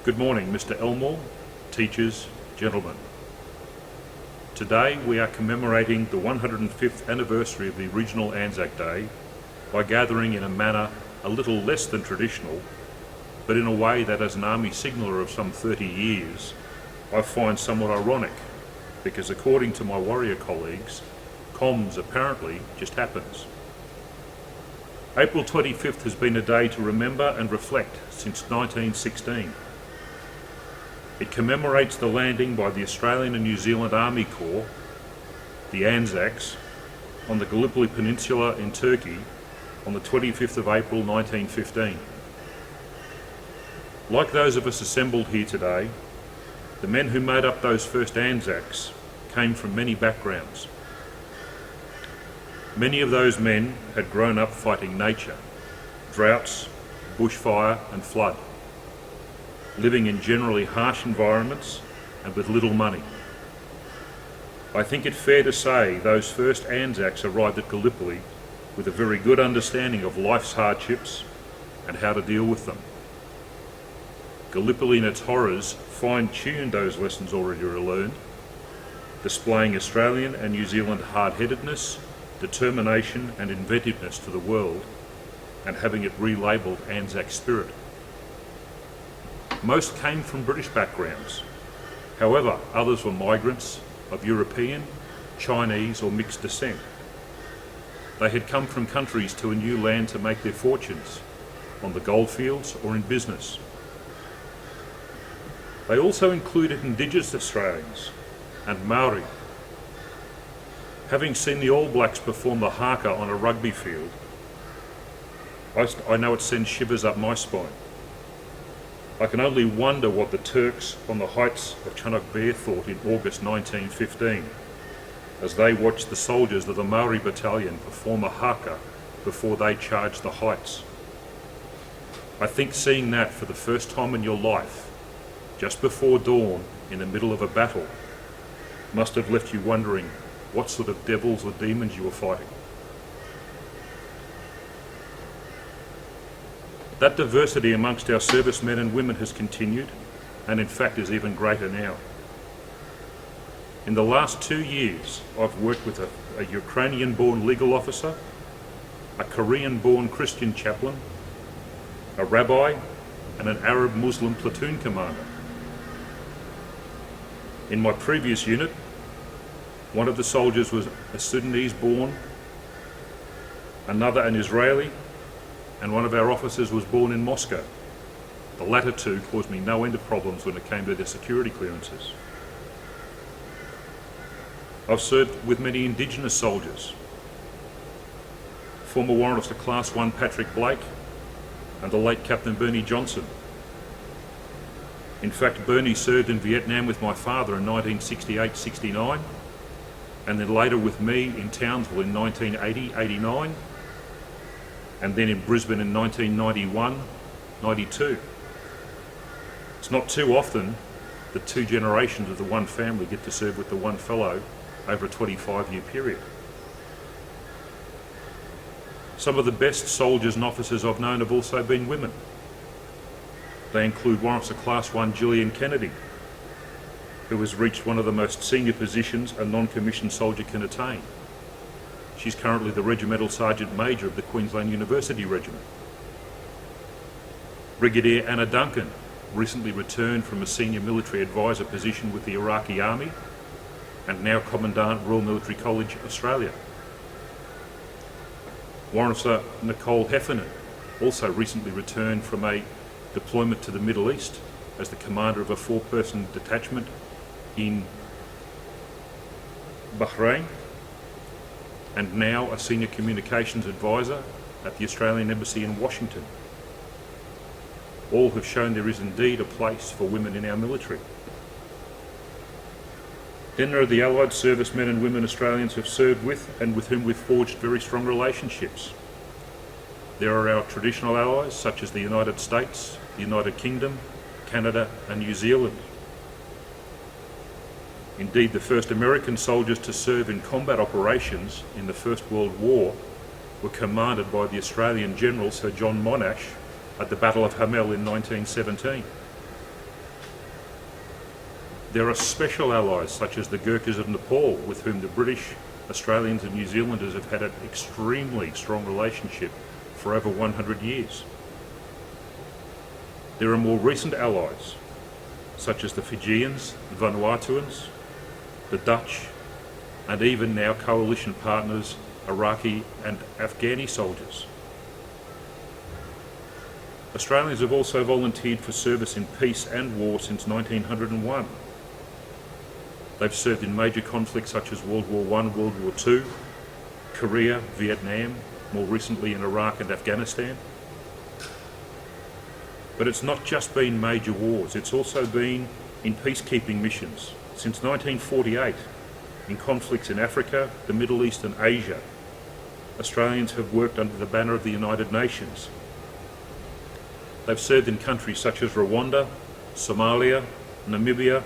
Good morning, Mr. Elmore, teachers, gentlemen. Today we are commemorating the 105th anniversary of the original Anzac Day by gathering in a manner a little less than traditional, but in a way that as an army signaller of some 30 years, I find somewhat ironic, because according to my warrior colleagues, comms apparently just happens. April 25th has been a day to remember and reflect since 1916. It commemorates the landing by the Australian and New Zealand Army Corps, the Anzacs, on the Gallipoli Peninsula in Turkey on the 25th of April 1915. Like those of us assembled here today, the men who made up those first Anzacs came from many backgrounds. Many of those men had grown up fighting nature, droughts, bushfire and flood, living in generally harsh environments and with little money. I think it fair to say those first Anzacs arrived at Gallipoli with a very good understanding of life's hardships and how to deal with them. Gallipoli and its horrors fine-tuned those lessons already learned, displaying Australian and New Zealand hard-headedness, determination and inventiveness to the world, and having it relabelled ANZAC Spirit. Most came from British backgrounds. However, others were migrants of European, Chinese or mixed descent. They had come from countries to a new land to make their fortunes, on the goldfields or in business. They also included Indigenous Australians and Maori. Having seen the All Blacks perform the Haka on a rugby field, I know it sends shivers up my spine. I can only wonder what the Turks on the heights of Chunuk Bair thought in August 1915, as they watched the soldiers of the Maori battalion perform a Haka before they charged the heights. I think seeing that for the first time in your life, just before dawn in the middle of a battle, must have left you wondering what sort of devils or demons you were fighting. That diversity amongst our servicemen and women has continued, and in fact is even greater now. In the last 2 years, I've worked with a Ukrainian-born legal officer, a Korean-born Christian chaplain, a rabbi, and an Arab Muslim platoon commander. In my previous unit, one of the soldiers was a Sudanese-born, another an Israeli, and one of our officers was born in Moscow. The latter two caused me no end of problems when it came to their security clearances. I've served with many Indigenous soldiers. Former Warrant Officer Class 1 Patrick Blake and the late Captain Bernie Johnson. In fact, Bernie served in Vietnam with my father in 1968-69, and then later with me in Townsville in 1980-89, and then in Brisbane in 1991-92. It's not too often that two generations of the one family get to serve with the one fellow over a 25-year period. Some of the best soldiers and officers I've known have also been women. They include Warrant Officer Class 1 Gillian Kennedy, who has reached one of the most senior positions a non-commissioned soldier can attain. She's currently the Regimental Sergeant Major of the Queensland University Regiment. Brigadier Anna Duncan recently returned from a senior military advisor position with the Iraqi Army and now Commandant Royal Military College, Australia. Warrant Officer Nicole Heffernan also recently returned from a deployment to the Middle East as the commander of a 4-person detachment in Bahrain, and now a senior communications advisor at the Australian Embassy in Washington. All have shown there is indeed a place for women in our military. Then there are the allied servicemen and women Australians have served with and with whom we've forged very strong relationships. There are our traditional allies such as the United States, the United Kingdom, Canada and New Zealand. Indeed, the first American soldiers to serve in combat operations in the First World War were commanded by the Australian General Sir John Monash at the Battle of Hamel in 1917. There are special allies such as the Gurkhas of Nepal, with whom the British, Australians and New Zealanders have had an extremely strong relationship for over 100 years. There are more recent allies such as the Fijians, the Vanuatuans, the Dutch, and even now coalition partners Iraqi and Afghani soldiers. Australians have also volunteered for service in peace and war since 1901. They've served in major conflicts such as World War I, World War II, Korea, Vietnam, more recently in Iraq and Afghanistan. But it's not just been major wars, it's also been in peacekeeping missions. Since 1948, in conflicts in Africa, the Middle East and Asia, Australians have worked under the banner of the United Nations. They've served in countries such as Rwanda, Somalia, Namibia,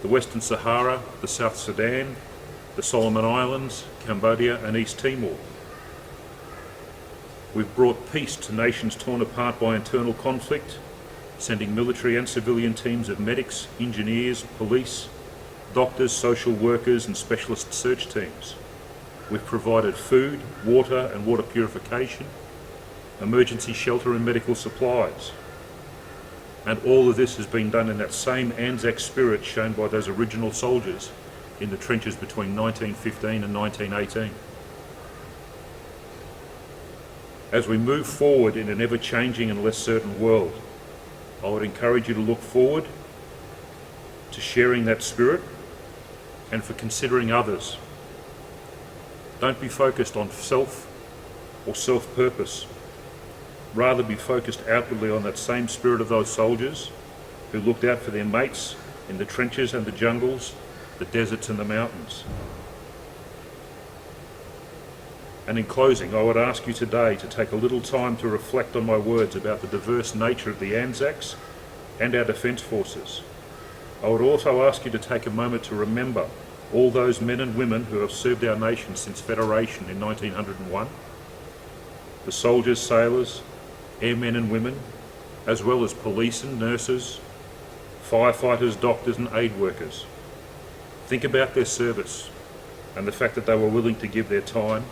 the Western Sahara, the South Sudan, the Solomon Islands, Cambodia and East Timor. We've brought peace to nations torn apart by internal conflict, sending military and civilian teams of medics, engineers, police, doctors, social workers and specialist search teams. We've provided food, water and water purification, emergency shelter and medical supplies. And all of this has been done in that same ANZAC spirit shown by those original soldiers in the trenches between 1915 and 1918. As we move forward in an ever-changing and less certain world, I would encourage you to look forward to sharing that spirit and for considering others. Don't be focused on self or self-purpose. Rather be focused outwardly on that same spirit of those soldiers who looked out for their mates in the trenches and the jungles, the deserts and the mountains. And in closing, I would ask you today to take a little time to reflect on my words about the diverse nature of the Anzacs and our Defence Forces. I would also ask you to take a moment to remember all those men and women who have served our nation since Federation in 1901, the soldiers, sailors, airmen and women, as well as police and nurses, firefighters, doctors and aid workers. Think about their service and the fact that they were willing to give their time,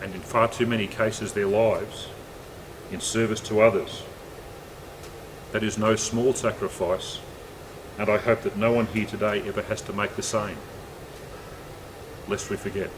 and in far too many cases their lives, in service to others. That is no small sacrifice, and I hope that no one here today ever has to make the same, lest we forget.